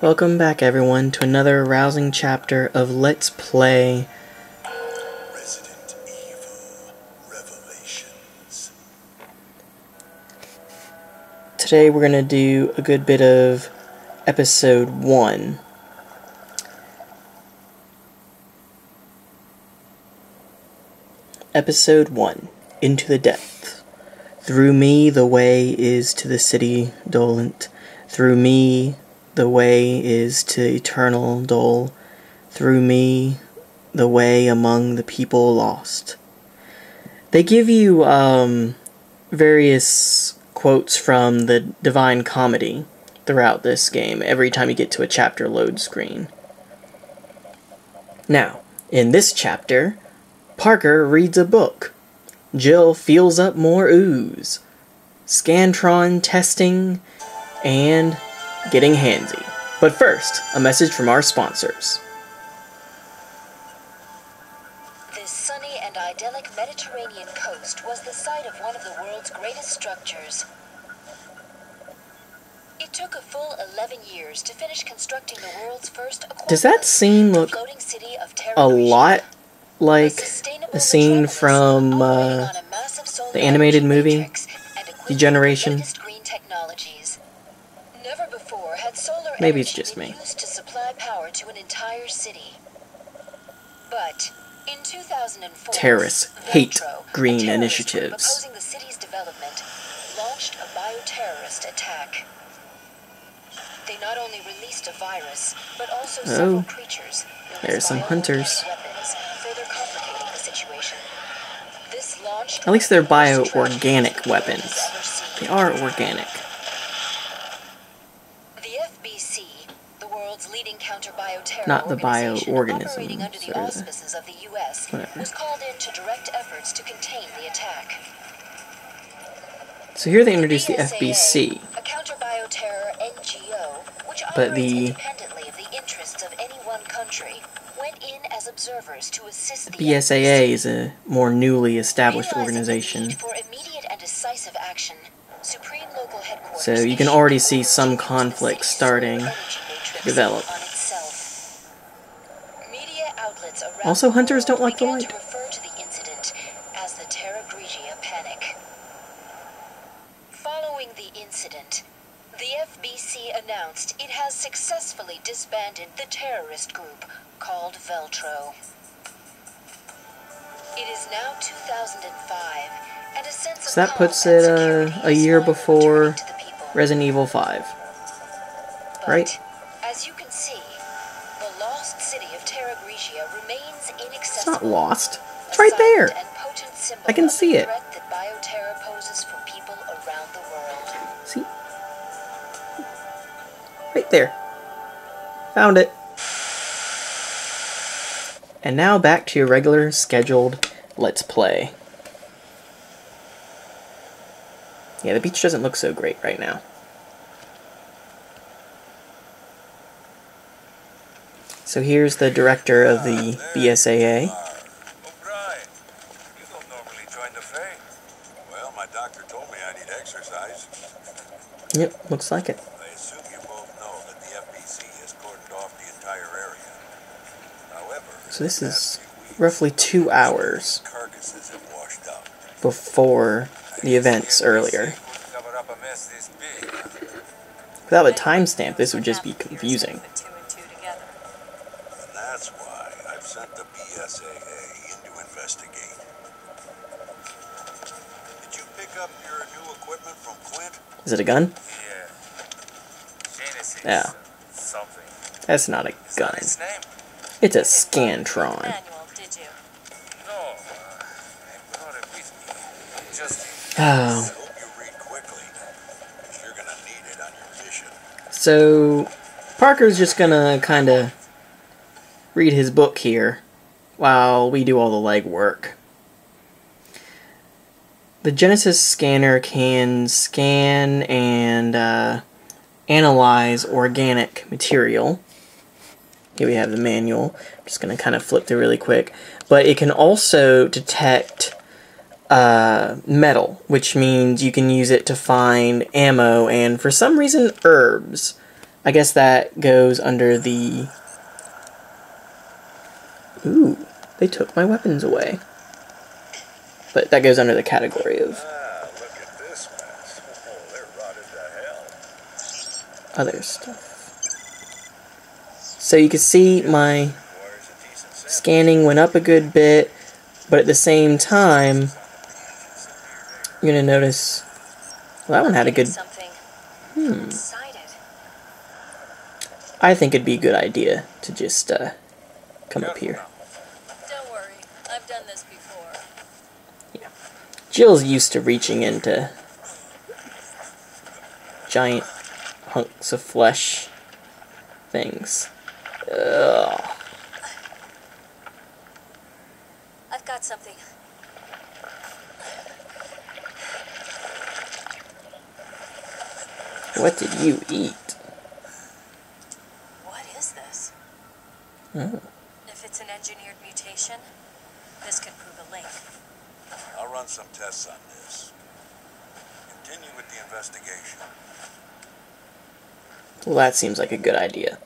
Welcome back everyone to another rousing chapter of Let's Play Resident Evil Revelations. Today we're going to do a good bit of episode 1. Episode 1. Into the Depth. Through me the way is to the city dolent. Through me the way is to eternal dole. Through me the way among the people lost. They give you various quotes from the Divine Comedy throughout this game every time you get to a chapter load screen. Now, in this chapter, Parker reads a book. Jill feels up more ooze. Scantron testing and getting handsy. But first, a message from our sponsors. This sunny and idyllic Mediterranean coast was the site of one of the world's greatest structures. It took a full 11 years to finish constructing the world's first Does that scene look a lot like a scene from the animated movie Degeneration? Maybe it's just me. Used to supply power to an entire city. But in 2004, Terrorists hate Veltro, green a terrorist initiatives. group opposing the city's development, launched a bioterrorist attack. They not only released a virus, but also several creatures. There's some hunters. Weapons, further complicating the situation. This launched At least they're bio-organic weapons. They are organic. The FBC, the world's leading counter-bioterror Not the organization bioorganisms, operating under the or the- auspices of the U.S., whatever. was called in to direct efforts to contain the attack. So here they introduced the FBC, a counter-bioterror NGO, which but operates the independently of the interests of any one country, went in as observers to assist the BSAA is a more newly established Realizing the organization. need for immediate and decisive action, Supreme Local Headquarters So you can issued already an see order some to use the conflict city's starting solar energy matrix develop. on itself. Media outlets around Also, the hunters world don't like the began light. to refer to the incident as the Terra Grigia Panic. Following the incident, the FBC announced it has successfully disbanded the terrorist group called Veltro. It is now 2005, and a sense of So that calm puts and it security a is year finally before returning to the people. Resident Evil 5. But, right? as you can see, the lost city of Terra Grigia remains inaccessible. It's not lost. It's A right silent there. and potent symbol I can of see the it. threat that bioterror poses for people around the world. See? Right there. Found it. And now back to your regular scheduled Let's Play. Yeah, the beach doesn't look so great right now. So here's the director of the BSAA. O'Brien, you don't normally join the fray. Well, my doctor told me I need exercise. Yep, looks like it. I assume you both know that the FBC has cordoned off the entire area. However, So this in the is past few weeks, roughly 2 hours carcasses have washed up. before the events earlier. Couldn't cover up a mess this big. Without a timestamp, this would just be confusing. And that's why I've sent the BSAA in to investigate. Did you pick up your new equipment from Quint? Is it a gun? Yeah. Genesis. Yeah. Something. That's not a Is gun. that its name? It's a Scantron. Manual, did you? No. I brought it with me. Just Oh. I hope you read quickly, because you're gonna need it on your mission. So, Parker's just gonna kinda read his book here while we do all the legwork. The Genesis scanner can scan and analyze organic material. Here we have the manual. I'm just going to kind of flip through really quick. But it can also detect metal, which means you can use it to find ammo and, for some reason, herbs. I guess that goes under the... Ooh, they took my weapons away. But that goes under the category of Ah, look at this mess. Oh, they're rotted to hell. other stuff. So you can see my Requires a decent sample. scanning went up a good bit, but at the same time, you're going to notice, well, that one had a good... Something. Excited. I think it'd be a good idea to just come up here. Don't worry, I've done this before. Jill's used to reaching into giant hunks of flesh things. Ugh. I've got something. What did you eat? What is this? Oh. If it's an engineered mutation, this could prove a link. I'll run some tests on this. Continue with the investigation. Well, that seems like a good idea.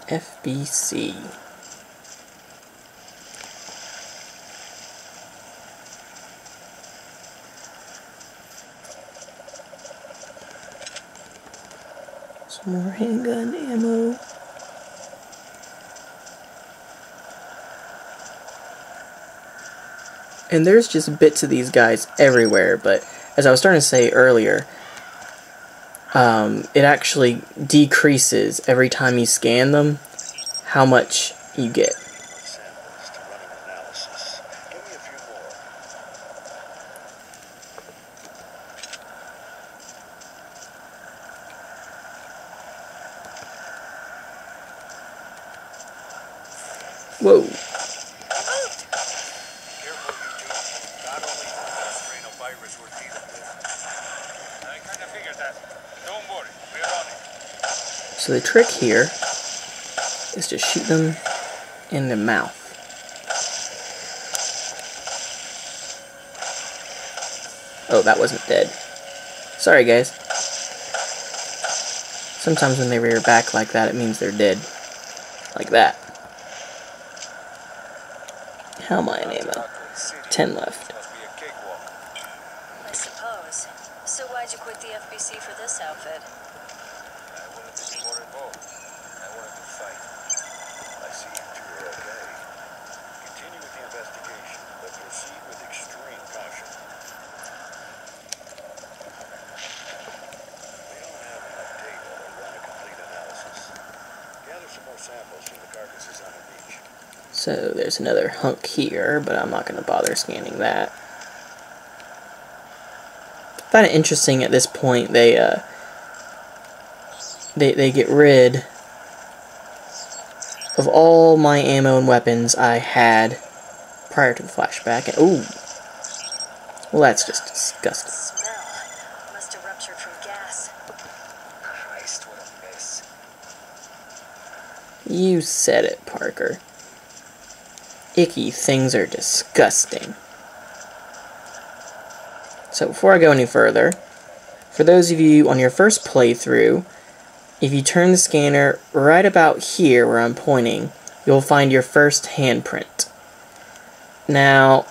FBC. Some more handgun ammo. And there's just bits of these guys everywhere, but as I was starting to say earlier, it actually decreases every time you scan them how much you get. Samples to run an analysis. Give me a few more. Whoa. Careful, you two. Not only is that strain of virus we're dealing with. I kind of figured that. Don't worry, we're on it. So the trick here is to shoot them in the mouth. Oh, that wasn't dead. Sorry, guys. Sometimes when they rear back like that, it means they're dead. Like that. How am I in ammo? 10 left. Must be a cakewalk. I suppose. So why'd you quit the FBC for this outfit? I wanted to be more involved. I wanted to fight. I see you two are okay. Continue with the investigation, but proceed with extreme caution. We don't have enough data to run a complete analysis. Gather some more samples from the carcasses on the beach. So there's another hunk here, but I'm not going to bother scanning that. I find it interesting at this point they get rid of all my ammo and weapons I had prior to the flashback. And, ooh, well, that's just disgusting. Smell. Must have ruptured from gas. Christ, what a mess. You said it, Parker. Icky things are disgusting. So before I go any further, for those of you on your first playthrough, if you turn the scanner right about here where I'm pointing, you'll find your first handprint. Now,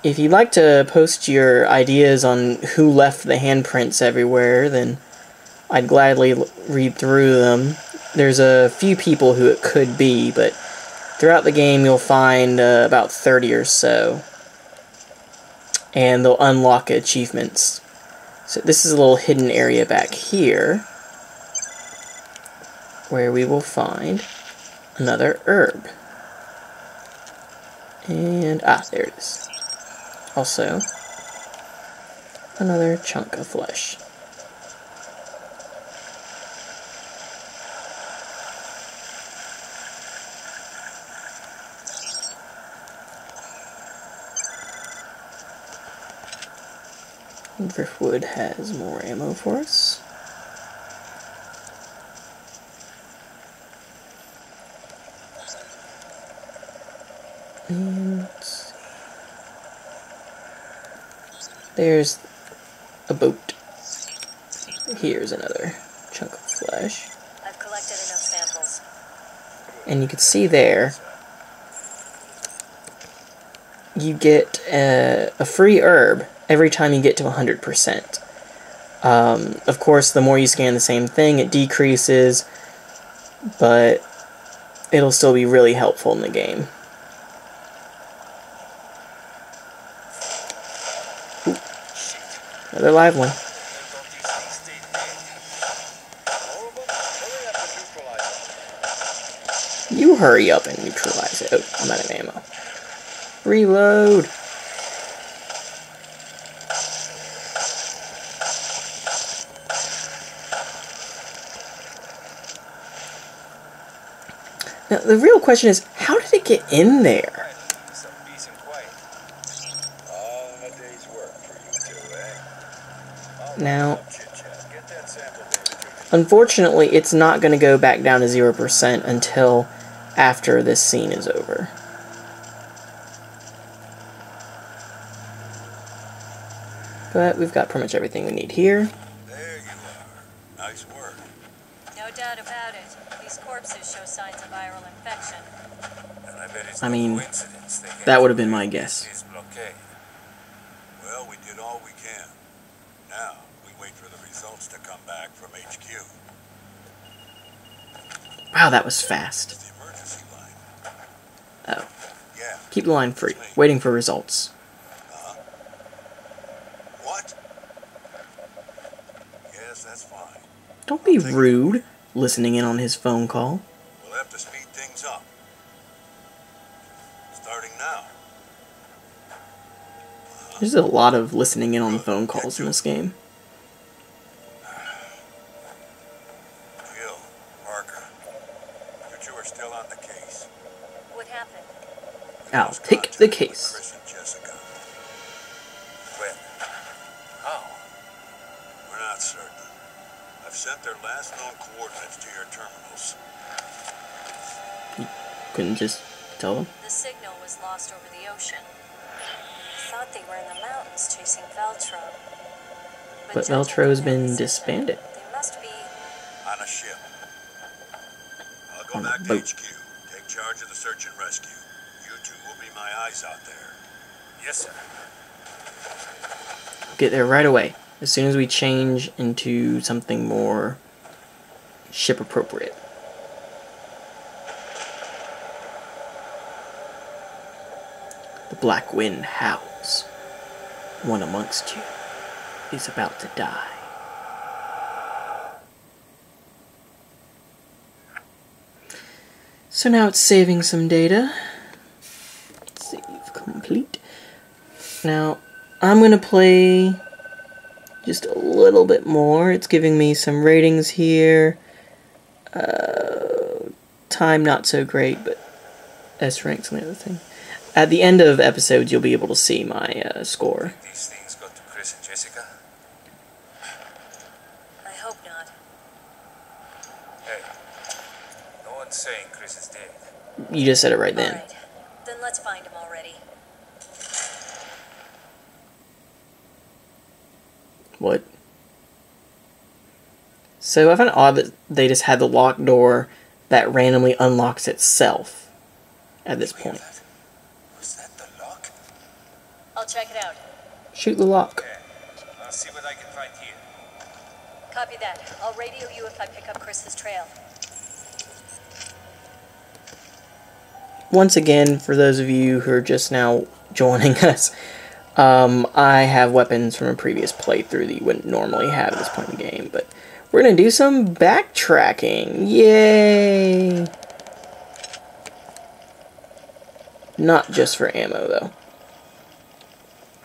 if you'd like to post your ideas on who left the handprints everywhere, then I'd gladly read through them. There's a few people who it could be, but throughout the game you'll find about 30 or so. And they'll unlock achievements. So this is a little hidden area back here, where we will find another herb. And, there it is. Also, another chunk of flesh. Driftwood has more ammo for us. And there's a boat. Here's another chunk of flesh. I've collected enough samples. And you can see there, you get a free herb every time you get to 100%. Of course, the more you scan the same thing, it decreases, but it'll still be really helpful in the game. Ooh, another live one. You hurry up and neutralize it. Oh, I'm out of ammo. Reload! Now, the real question is, how did it get in there? Now, unfortunately, it's not going to go back down to 0% until after this scene is over. But we've got pretty much everything we need here. There you are. Nice work. No doubt about it. These corpses show signs of viral infection. And I bet it's I no mean, coincidence they that came would have been through my guess. this blockade. Well, we did all we can. Now, we wait for the results to come back from HQ. Wow, that was fast. It's the emergency line. Oh. Yeah. Keep the line free. Waiting for results. What? Yes, that's fine. Don't be rude, listening in on his phone call. We'll have to speed things up. Starting now. There's a lot of listening in on phone calls in this game. Jill, Parker, you two are still on the case. What happened? I'll take the case. Chris and Jessica. When? How? We're not certain. I've sent their last known coordinates to your terminals. Couldn't just tell them? The signal was lost over the ocean. I thought they were in the mountains chasing Veltro. But judging Veltro has from their been position, disbanded. They must be... On a ship. I'll go On a back to boat. HQ. Take charge of the search and rescue. You two will be my eyes out there. Yes, sir. Get there right away. As soon as we change into something more ship appropriate. The black wind howls. One amongst you is about to die. So now it's saving some data. Save complete. Now, I'm going to play just a little bit more. It's giving me some ratings here. Time not so great, but S ranks and the other thing. At the end of episodes, you'll be able to see my score. These things got to Chris and Jessica? I hope not. Hey, no one's saying Chris is dead. You just said it right then. Alright, then let's find him already. What? So I find it odd that they just had the locked door that randomly unlocks itself at this point. Was that the lock? I'll check it out. Shoot the lock. Okay, I'll see what I can find here. Copy that. I'll radio you if I pick up Chris's trail. Once again, for those of you who are just now joining us, I have weapons from a previous playthrough that you wouldn't normally have at this point in the game, but we're going to do some backtracking. Yay! Not just for ammo, though.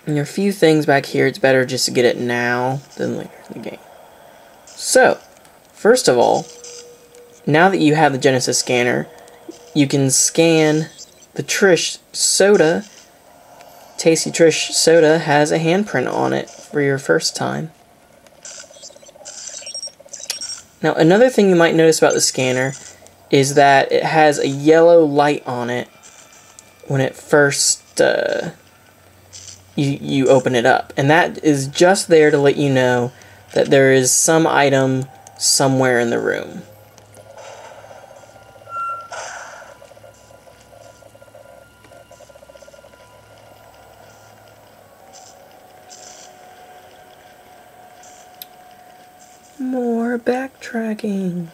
And there are a few things back here, it's better just to get it now than later in the game. So, first of all, now that you have the Genesis scanner, you can scan the Trish soda. Tasty Trish soda has a handprint on it for your first time. Now, another thing you might notice about the scanner is that it has a yellow light on it when it first you open it up. And that is just there to let you know that there is some item somewhere in the room. More backtracking.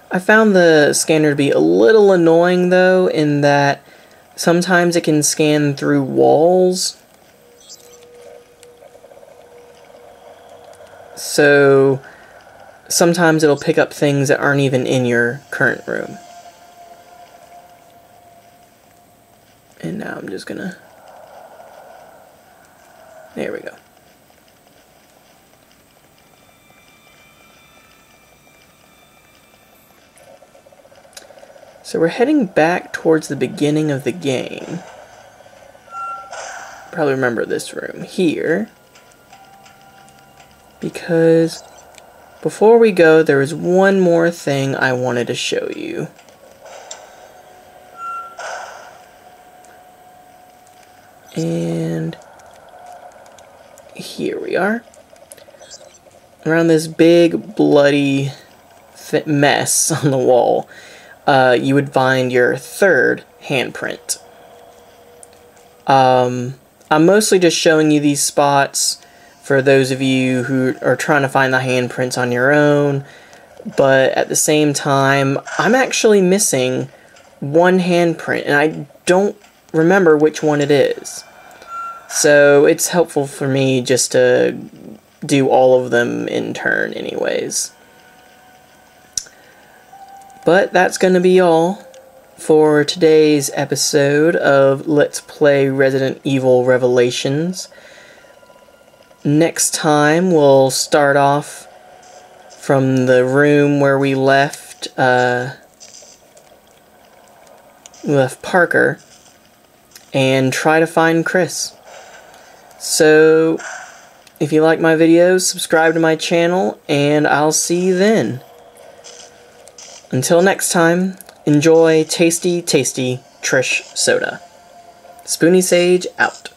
I found the scanner to be a little annoying though, in that sometimes it can scan through walls. So sometimes it'll pick up things that aren't even in your current room. And now I'm just gonna... There we go. So we're heading back towards the beginning of the game. Probably remember this room here. Because before we go, there is one more thing I wanted to show you. And here we are. Around this big bloody mess on the wall, you would find your third handprint. I'm mostly just showing you these spots for those of you who are trying to find the handprints on your own, but at the same time, I'm actually missing one handprint, and I don't remember which one it is. So it's helpful for me just to do all of them in turn anyways. But that's going to be all for today's episode of Let's Play Resident Evil Revelations. Next time we'll start off from the room where we left Parker and try to find Chris. So if you like my videos, subscribe to my channel, and I'll see you then. Until next time, enjoy tasty, tasty Trish soda. Spoony Sage out.